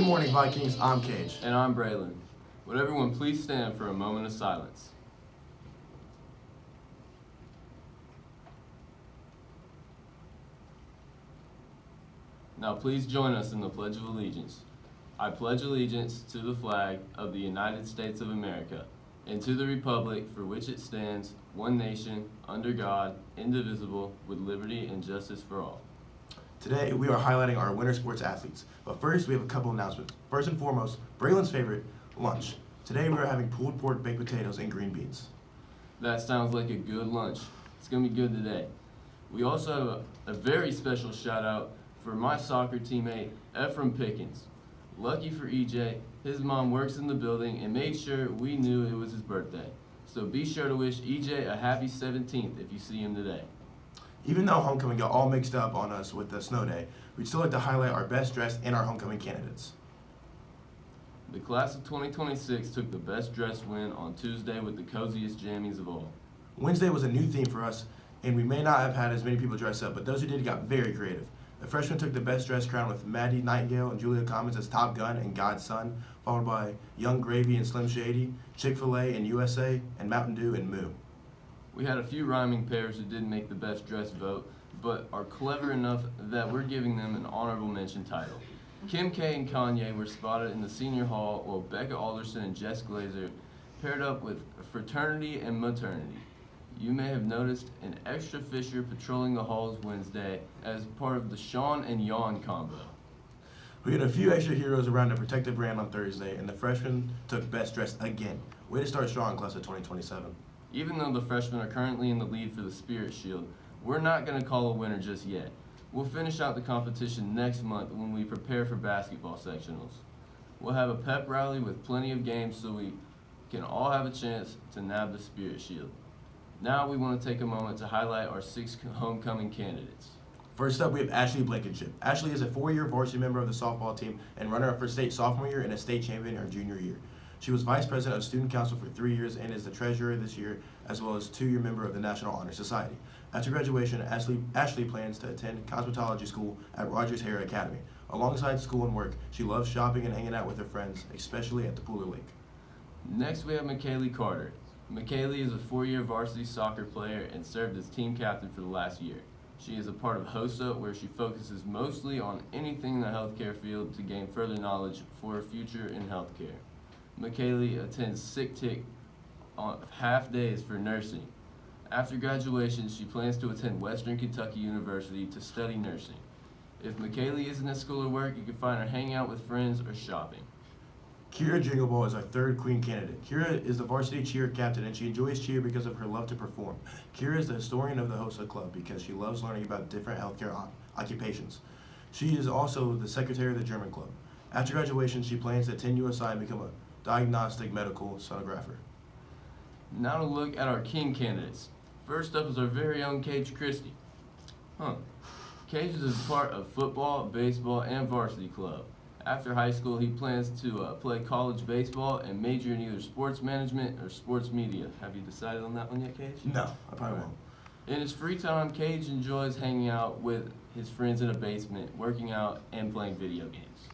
morning, Vikings. I'm Cage. And I'm Braylon. Would everyone please stand for a moment of silence? Now please join us in the Pledge of Allegiance. I pledge allegiance to the flag of the United States of America and to the republic for which it stands, one nation, under God, indivisible, with liberty and justice for all. Today, we are highlighting our winter sports athletes. But first, we have a couple announcements. First and foremost, Braylon's favorite, lunch. Today, we are having pulled pork, baked potatoes, and green beans. That sounds like a good lunch. It's going to be good today. We also have a very special shout out for my soccer teammate, Ephraim Pickens. Lucky for EJ, his mom works in the building and made sure we knew it was his birthday. So be sure to wish EJ a happy 17th if you see him today. Even though homecoming got all mixed up on us with the snow day, we'd still like to highlight our best dressed and our homecoming candidates. The class of 2026 took the best dressed win on Tuesday with the coziest jammies of all. Wednesday was a new theme for us, and we may not have had as many people dress up, but those who did got very creative. The freshmen took the best dressed crown with Maddie Nightingale and Julia Commons as Top Gun and God's Son, followed by Young Gravy and Slim Shady, Chick-fil-A and USA, and Mountain Dew and Moo. We had a few rhyming pairs who didn't make the best dressed vote, but are clever enough that we're giving them an honorable mention title. Kim K and Kanye were spotted in the senior hall, while Becca Alderson and Jess Glazer paired up with Fraternity and Maternity. You may have noticed an extra Fisher patrolling the halls Wednesday as part of the Sean and Yawn combo. We had a few extra heroes around to protect the brand on Thursday, and the freshmen took best dressed again. Way to start strong, class of 2027. Even though the freshmen are currently in the lead for the Spirit Shield, we're not going to call a winner just yet. We'll finish out the competition next month when we prepare for basketball sectionals. We'll have a pep rally with plenty of games so we can all have a chance to nab the Spirit Shield. Now we want to take a moment to highlight our 6 homecoming candidates. First up, we have Ashley Blankenship. Ashley is a 4-year varsity member of the softball team and runner-up for state sophomore year and a state champion her junior year. She was vice president of student council for 3 years and is the treasurer this year, as well as 2-year member of the National Honor Society. After graduation, Ashley plans to attend cosmetology school at Rogers Hair Academy. Alongside school and work, she loves shopping and hanging out with her friends, especially at the Pooler Lake. Next, we have McKaylee Carter. McKaylee is a 4-year varsity soccer player and served as team captain for the last year. She is a part of HOSA, where she focuses mostly on anything in the healthcare field to gain further knowledge for her future in healthcare. McKaylee attends SICTIC on half days for nursing. After graduation, she plans to attend Western Kentucky University to study nursing. If McKaylee isn't at school or work, you can find her hanging out with friends or shopping. Kira Jingleball is our 3rd queen candidate. Kira is the varsity cheer captain, and she enjoys cheer because of her love to perform. Kira is the historian of the HOSA club because she loves learning about different healthcare occupations. She is also the secretary of the German club. After graduation, she plans to attend USI and become a diagnostic medical sonographer. Now to look at our king candidates. First up is our very own Cage Christie. Cage is a part of football, baseball, and varsity club. After high school, he plans to play college baseball and major in either sports management or sports media. Have you decided on that one yet, Cage? No, I probably won't. In his free time, Cage enjoys hanging out with his friends in a basement, working out, and playing video games.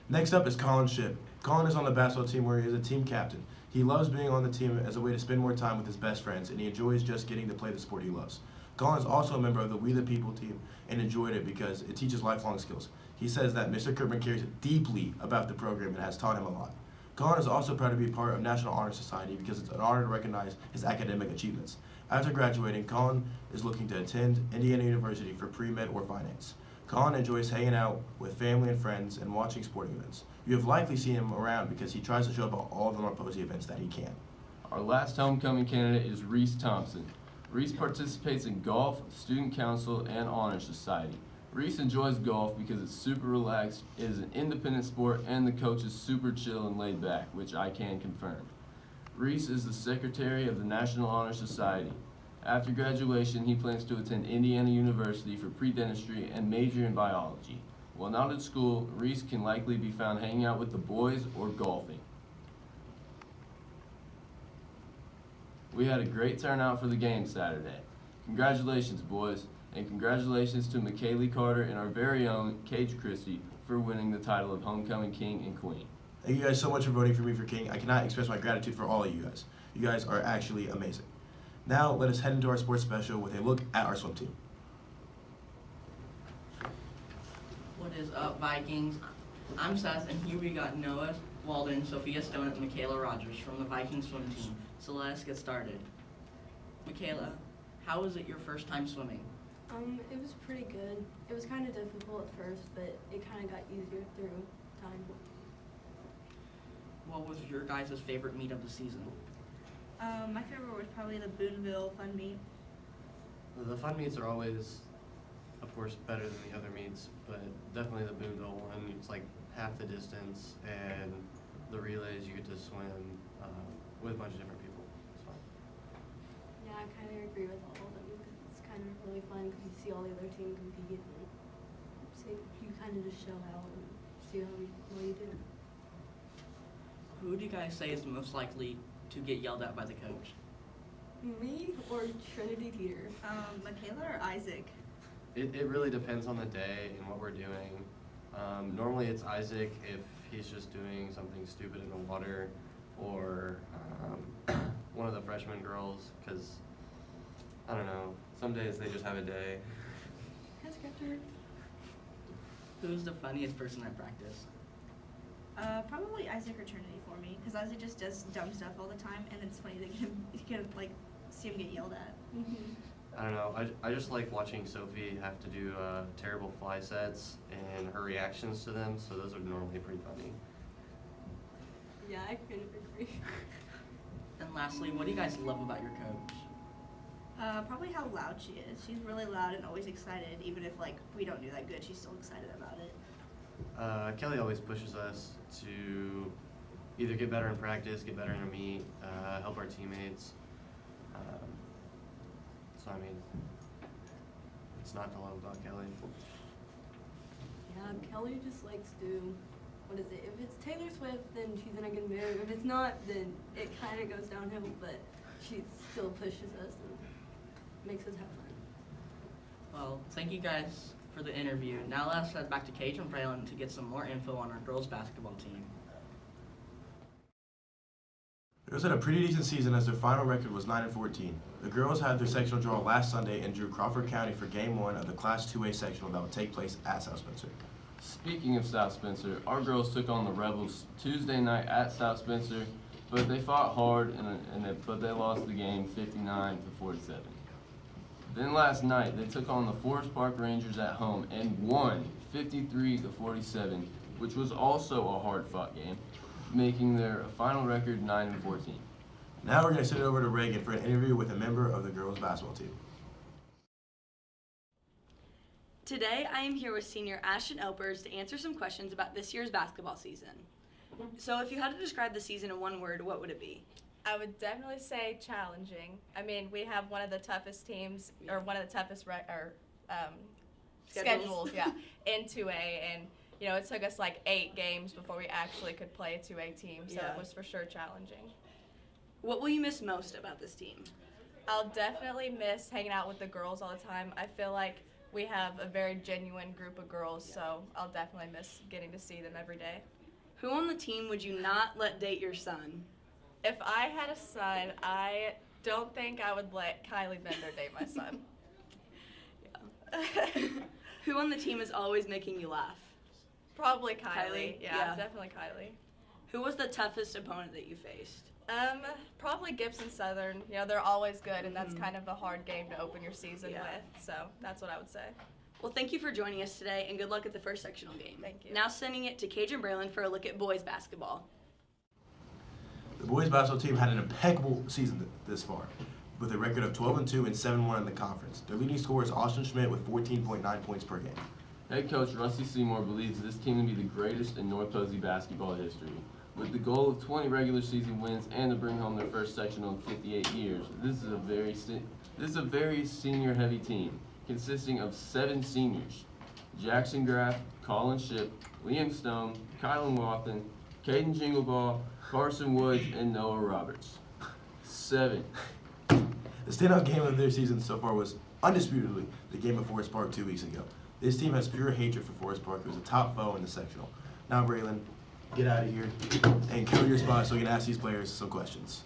Next up is Colin Shipp. Colin is on the basketball team where he is a team captain. He loves being on the team as a way to spend more time with his best friends, and he enjoys just getting to play the sport he loves. Colin is also a member of the We the People team and enjoyed it because it teaches lifelong skills. He says that Mr. Kirkman cares deeply about the program and has taught him a lot. Colin is also proud to be part of National Honor Society because it's an honor to recognize his academic achievements. After graduating, Colin is looking to attend Indiana University for pre-med or finance. Colin enjoys hanging out with family and friends and watching sporting events. You have likely seen him around because he tries to show up at all the Norposy events that he can. Our last homecoming candidate is Reese Thompson. Reese participates in golf, student council, and honor society. Reese enjoys golf because it's super relaxed, it is an independent sport, and the coach is super chill and laid back, which I can confirm. Reese is the secretary of the National Honor Society. After graduation, he plans to attend Indiana University for pre-dentistry and major in biology. While not at school, Reese can likely be found hanging out with the boys or golfing. We had a great turnout for the game Saturday. Congratulations, boys, and congratulations to McKaylee Carter and our very own Cage Christie for winning the title of Homecoming King and Queen. Thank you guys so much for voting for me for King. I cannot express my gratitude for all of you guys. You guys are actually amazing. Now, let us head into our sports special with a look at our swim team. What is up, Vikings? I'm Seth, and here we got Noah Walden, Sophia Stone, and Michaela Rogers from the Viking swim team. So let's get started. Michaela, how was it your first time swimming? It was pretty good. It was kind of difficult at first, but it kind of got easier through time. What was your guys' favorite meet of the season? My favorite was probably the Boonville Fun Meet. The fun meets are always, of course, better than the other meets, but definitely the Boonville one. It's like half the distance, and the relays you get to swim with a bunch of different people. It's fun. Yeah, I kind of agree with all of them because it's kind of really fun because you see all the other team compete and so you kind of just show out and see how well you do. Who do you guys say is most likely to get yelled at by the coach? Me or Trinity Teeter? Michaela or Isaac? It really depends on the day and what we're doing. Normally it's Isaac if he's just doing something stupid in the water, or one of the freshman girls, because, I don't know, some days they just have a day. That's good. Who's the funniest person at practice? Probably Isaac or Trinity for me, because Isaac just does dumb stuff all the time, and it's funny that you can like see him get yelled at. Mm-hmm. I don't know, I just like watching Sophie have to do terrible fly sets and her reactions to them, so those are normally pretty funny. Yeah, I couldn't agree. And lastly, what do you guys love about your coach? Probably how loud she is. She's really loud and always excited, even if like we don't do that good, she's still excited about it. Kelly always pushes us to either get better in practice, get better in a meet, help our teammates. So I mean, it's not to love about Kelly. Yeah, Kelly just likes to, what is it? If it's Taylor Swift, then she's in a good mood. If it's not, then it kind of goes downhill, but she still pushes us and makes us have fun. Well, thank you guys for the interview. Now let's head back to Cajun Braylon to get some more info on our girls basketball team. The girls had a pretty decent season as their final record was 9-14. The girls had their sectional draw last Sunday and drew Crawford County for Game 1 of the Class 2A sectional that will take place at South Spencer. Speaking of South Spencer, our girls took on the Rebels Tuesday night at South Spencer, but they fought hard but they lost the game 59-47. Then last night they took on the Forest Park Rangers at home and won 53-47, which was also a hard-fought game, making their final record 9-14. Now we're going to send it over to Reagan for an interview with a member of the girls basketball team. Today, I am here with senior Ashton Elpers to answer some questions about this year's basketball season. So if you had to describe the season in one word, what would it be? I would definitely say challenging. I mean, we have one of the toughest teams, or one of the toughest schedules, yeah, in 2A, and you know, it took us like 8 games before we actually could play a 2A team, so Yeah. it was for sure challenging. What will you miss most about this team? I'll definitely miss hanging out with the girls all the time. I feel like we have a very genuine group of girls, so I'll definitely miss getting to see them every day. Who on the team would you not let date your son? If I had a son, I don't think I would let Kylie Bender date my son. Who on the team is always making you laugh? Probably Kylie. Kylie? Yeah, Yeah. definitely Kylie. Who was the toughest opponent that you faced? Probably Gibson Southern. You know, they're always good, and that's kind of a hard game to open your season Yeah. with. So that's what I would say. Well, thank you for joining us today, and good luck at the first sectional game. Thank you. Now sending it to Cajun Braylon for a look at boys basketball. The boys basketball team had an impeccable season this far, with a record of 12-2 and 7-1 in the conference. Their leading scorer is Austin Schmidt with 14.9 points per game. Head coach Rusty Seymour believes this team to be the greatest in North Posey basketball history. With the goal of 20 regular season wins and to bring home their first sectional in 58 years, this is a very senior-heavy team, consisting of 7 seniors: Jackson Graff, Colin Ship, Liam Stone, Kylan Wathen, Caden Jinglebaugh, Carson Woods, and Noah Roberts. 7. The standout game of their season so far was undisputedly the game at Forest Park 2 weeks ago. This team has pure hatred for Forest Park, who's a top foe in the sectional. Now, Braylon, get out of here and kill your spot so we can ask these players some questions.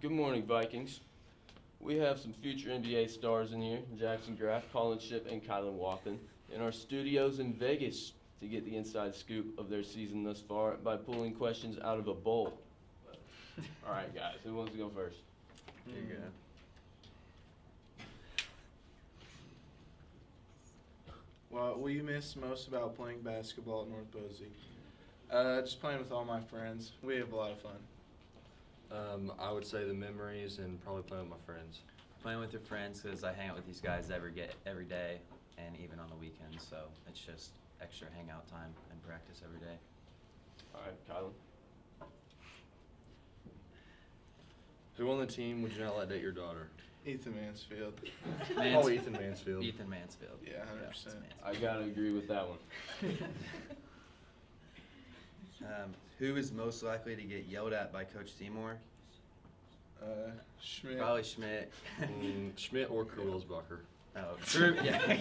Good morning, Vikings. We have some future NBA stars in here, Jackson Graff, Colin Shipp, and Kylan Wathen, in our studios in Vegas to get the inside scoop of their season thus far by pulling questions out of a bowl. All right, guys, who wants to go first? Here you go. What we miss most about playing basketball at North Boise? Just playing with all my friends. We have a lot of fun. I would say the memories and probably playing with my friends. Playing with your friends, because I hang out with these guys every day and even on the weekends, so it's just extra hangout time and practice every day. All right, Kylan. Who on the team would you not let date your daughter? Ethan Mansfield. Oh, Ethan Mansfield. Ethan Mansfield. Yeah, 100%. it's Mansfield. I gotta agree with that one. Who is most likely to get yelled at by Coach Seymour? Schmidt. Probably Schmidt. Schmidt or Kurwilsbacher. Oh, Crew. Yeah.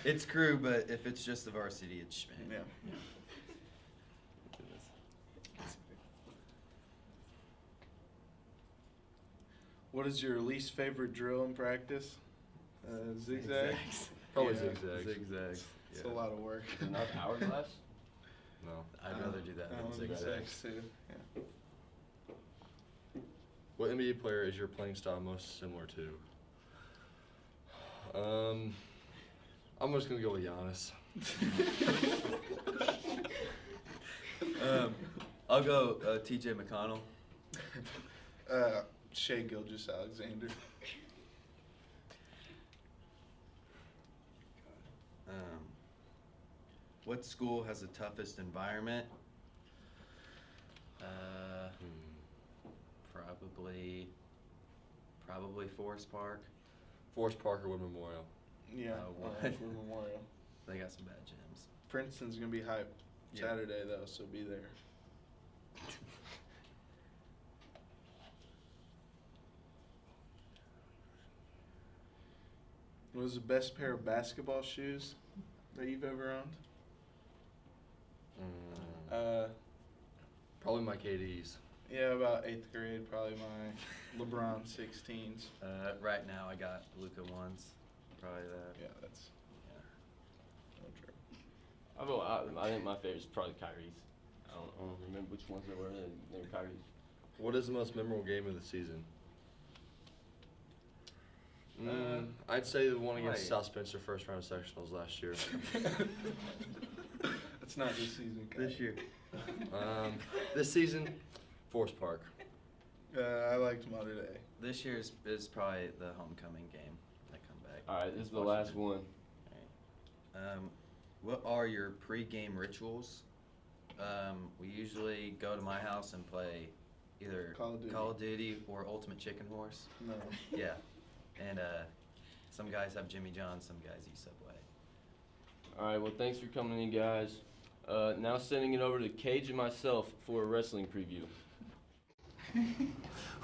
It's Crew, but if it's just the varsity, it's Schmidt. Yeah. What is your least favorite drill in practice? Zigzag? Probably Yeah. zigzags. Zigzags. It's a lot of work. Enough hourglass? No. I'd rather do that than zigzags. Zigzags too. Yeah. What NBA player is your playing style most similar to? I'm just gonna go with Giannis. I'll go T.J. McConnell. Shea Gilgeous-Alexander. What school has the toughest environment? Probably Forest Park. Forest Park or Wood Memorial. Yeah. What? For Memorial. They got some bad gyms. Princeton's gonna be hype Yeah. Saturday though, so be there. What was the best pair of basketball shoes that you've ever owned? Probably my KDs. Yeah, about 8th grade, probably my LeBron 16s. Right now I got Luka ones. Probably that. Yeah, that's no true. I think my favorite is probably Kyrie's. I don't remember which ones they were. They were Kyrie's. What is the most memorable game of the season? I'd say the one against Wait. South Spencer first round of sectionals last year. It's not this season. Kyle. This year. This season, Forest Park. I liked Mother Day. This year is probably the homecoming game. That come back. All right, this is the last one. What are your pre-game rituals? We usually go to my house and play either Call of Duty. or Ultimate Chicken Horse. No. Yeah, and some guys have Jimmy John's, some guys eat Subway. All right, well, thanks for coming in, guys. Now sending it over to Cage and myself for a wrestling preview.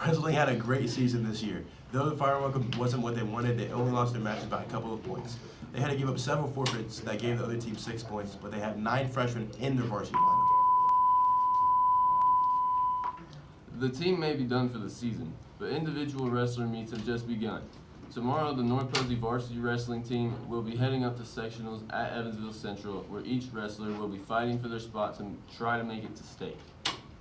Wrestling had a great season this year. Though the firework wasn't what they wanted, they only lost their matches by a couple of points. They had to give up several forfeits that gave the other team 6 points, but they had 9 freshmen in their varsity lineup. The team may be done for the season, but individual wrestler meets have just begun. Tomorrow, the North Posey varsity wrestling team will be heading up to sectionals at Evansville Central, where each wrestler will be fighting for their spot to try to make it to state.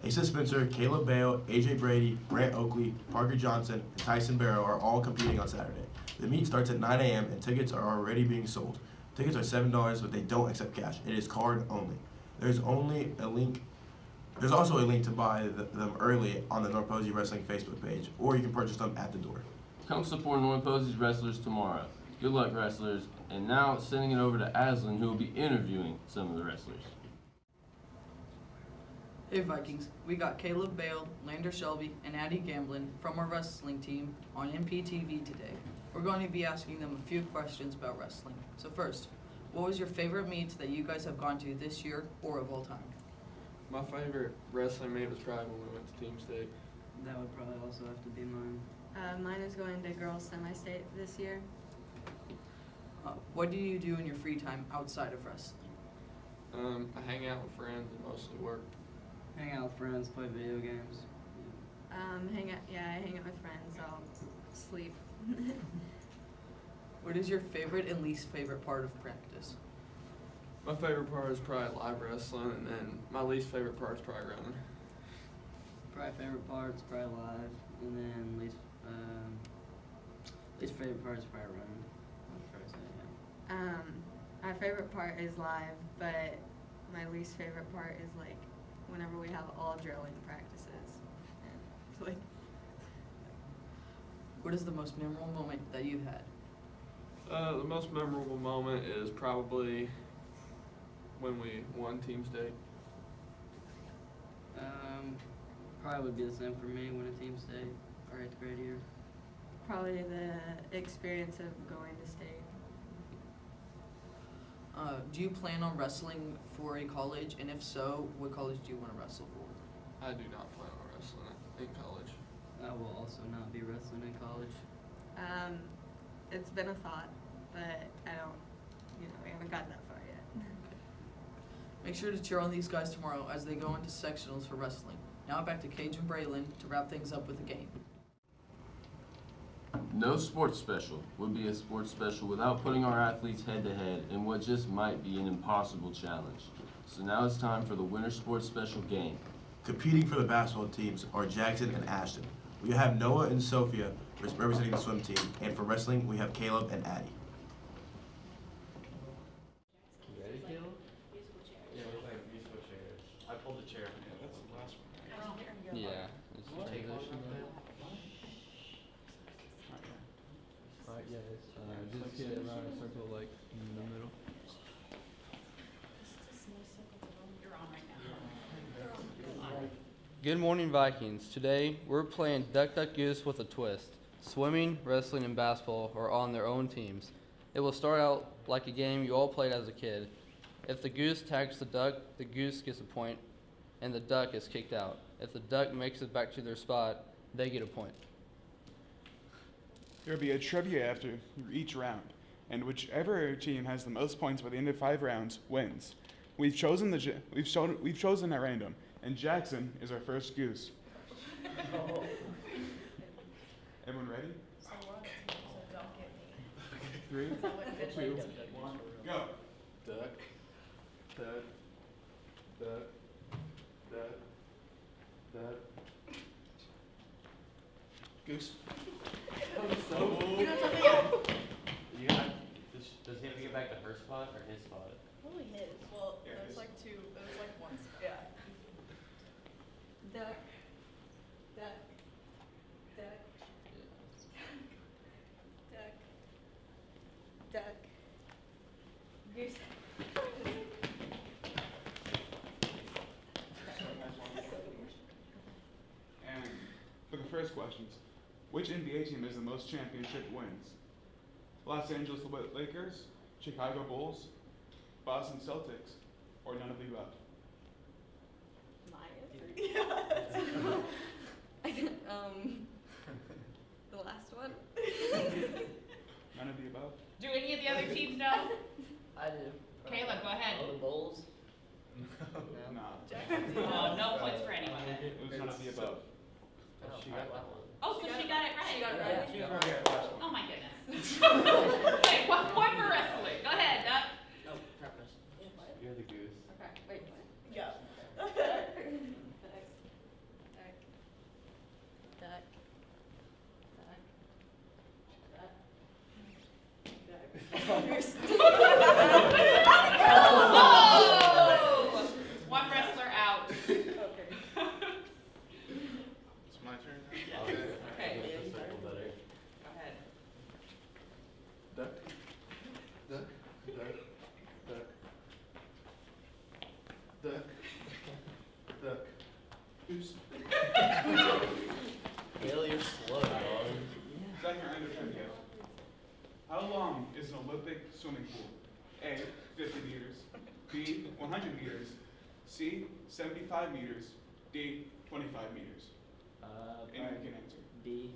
Asa Spencer, Caleb Bale, AJ Brady, Grant Oakley, Parker Johnson, and Tyson Barrow are all competing on Saturday. The meet starts at 9 a.m. and tickets are already being sold. Tickets are $7, but they don't accept cash. It is card only. There's also a link to buy them early on the North Posey Wrestling Facebook page, or you can purchase them at the door. Come support North Posey's wrestlers tomorrow. Good luck, wrestlers. And now, sending it over to Aslan, who will be interviewing some of the wrestlers. Hey Vikings, we got Caleb Bale, Lander Shelby, and Addie Gamblin from our wrestling team on MPTV today. We're going to be asking them a few questions about wrestling. So first, what was your favorite meet that you guys have gone to this year or of all time? My favorite wrestling meet was probably when we went to Team State. That would probably also have to be mine. Mine is going to girls semi-state this year. What do you do in your free time outside of wrestling? I hang out with friends and mostly work. Hang out with friends, play video games. I hang out with friends. I'll sleep. What is your favorite and least favorite part of practice? My favorite part is probably live wrestling, and then my least favorite part is probably running. Probably favorite part's probably live, and then least favorite part is probably running. I'd probably say, yeah. My favorite part is live, but my least favorite part is like whenever we have all drilling practices. And, like, What is the most memorable moment that you've had? The most memorable moment is probably when we won team state. Probably would be the same for me, win a team state, our 8th grade year. probably the experience of going to state. Do you plan on wrestling for a college? And if so, what college do you want to wrestle for? I do not plan on wrestling in college. I will also not be wrestling in college. It's been a thought, but I don't, we haven't got that far yet. Make sure to cheer on these guys tomorrow as they go into sectionals for wrestling. Now back to Cage and Braylon to wrap things up with a game. No sports special would be a sports special without putting our athletes head to head in what just might be an impossible challenge. So now it's time for the Winter Sports Special game. Competing for the basketball teams are Jackson and Ashton. We have Noah and Sophia representing the swim team, and for wrestling, we have Caleb and Addie. You ready, Caleb? Yeah, we're playing musical chairs. I pulled the chair. Yeah, that's the last one. Yeah. Take position. Alright, yes. Just get around a circle like in the middle. Good morning, Vikings. Today, we're playing Duck Duck Goose with a twist. Swimming, wrestling, and basketball are on their own teams. It will start out like a game you all played as a kid. If the goose tags the duck, the goose gets a point, and the duck is kicked out. If the duck makes it back to their spot, they get a point. There will be a trivia after each round, and whichever team has the most points by the end of 5 rounds wins. We've chosen at random, and Jackson is our first goose. Everyone ready? 3, 2, 1, go. Duck. Duck. Duck. Duck. Duck. Goose. You know something? You have, does he have to get back to her spot or his spot? Probably his. Well, there was like two. There was like one. Yeah. Duck. Duck. Duck. Duck. Duck. Goose. And for the first questions, which NBA team has the most championship wins? Los Angeles Lakers, Chicago Bulls, Boston Celtics, or none of the above? My answer. The last one. None of the above? Do any of the other teams know? I do. Caleb, go ahead. Oh, the Bulls? No. Oh, no points for anyone. It was none of the above. She got that one. Oh, so she got it right. She got it right. She was right here last one. Oh my goodness. Okay, 1 point for wrestling. Go ahead, Duck. No, preface. You're the goose. Okay. Wait. Go. Duck. Duck. Oh! 1 wrestler out. Okay. It's my turn now? Okay. Make the circle better. Go ahead. Duck. Duck. Duck. Duck. Duck. Duck. Goose. Gail, you're slow, dog. Second round of trivia. How long is an Olympic swimming pool? A, 50 meters. B, 100 meters. C, 75 meters. D, 25 meters. Anyone can answer. B.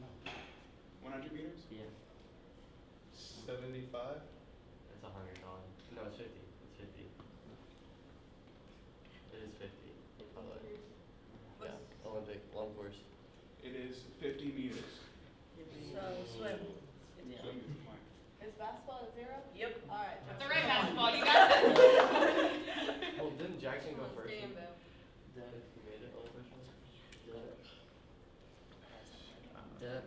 100 meters? Yeah. 75. It's 100 on. No, it's 50. It's 50. It is 50. Yeah, Olympic long course. It is 50 meters. So swim. Swim is the point. Is basketball a 0? Yep. All right. That's all right, basketball. You got this. Well, didn't Jackson go first? Damn, Bo. Dad, you made it all the first ones? Duck.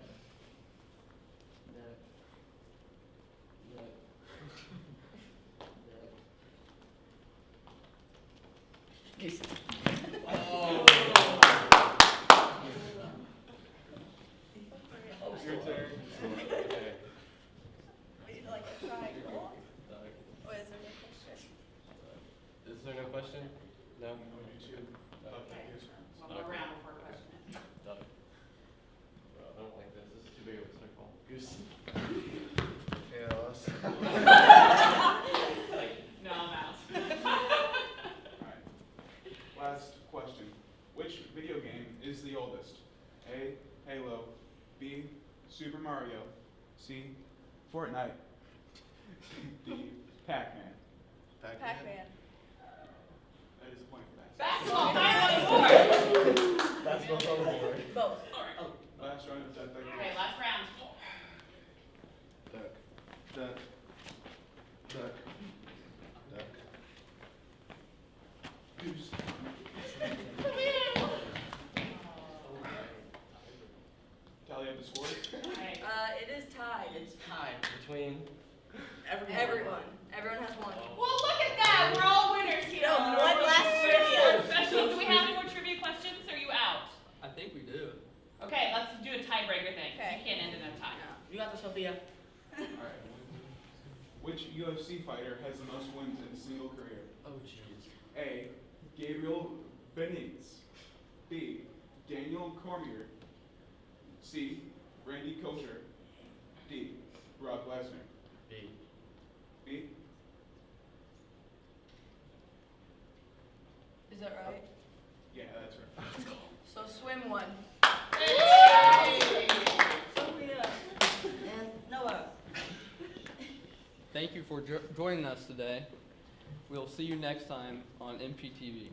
Your turn. Okay. Wait, like a triangle? What is there no question? Is there no question? No? Okay. One more round before question. Done. Bro, I don't like this. This is too big of a circle. Goose. No, I'm out. Alright. Last question. Which video game is the oldest? A. Halo. B. Super Mario. C. Fortnite. D. Pac-Man. Pac-Man. That is a point for that. Basketball, final score. Basketball's on the board. Both. Last round of Duck Duck Goose. Okay, last round. Duck. Duck. Duck. Duck. Goose. Tally up the scores. It is tied. It's tied. Between. Everyone. Everyone has one. Well, look at that. We're all winners here. No, one last trivia. Special. Do we have any more trivia questions? Or are you out? I think we do. Okay, let's do a tiebreaker thing. Okay. You can't end in a tie. You got the Sophia. Alright. Which UFC fighter has the most wins in a single career? Oh, jeez. A. Gabriel Benitez. B. Daniel Cormier. C. Randy Kosher. D. Brock Lesnar. B. B. Is that right? Yeah, that's right. So swim one. Sophia. And Noah. Thank you for joining us today. We'll see you next time on MPTV.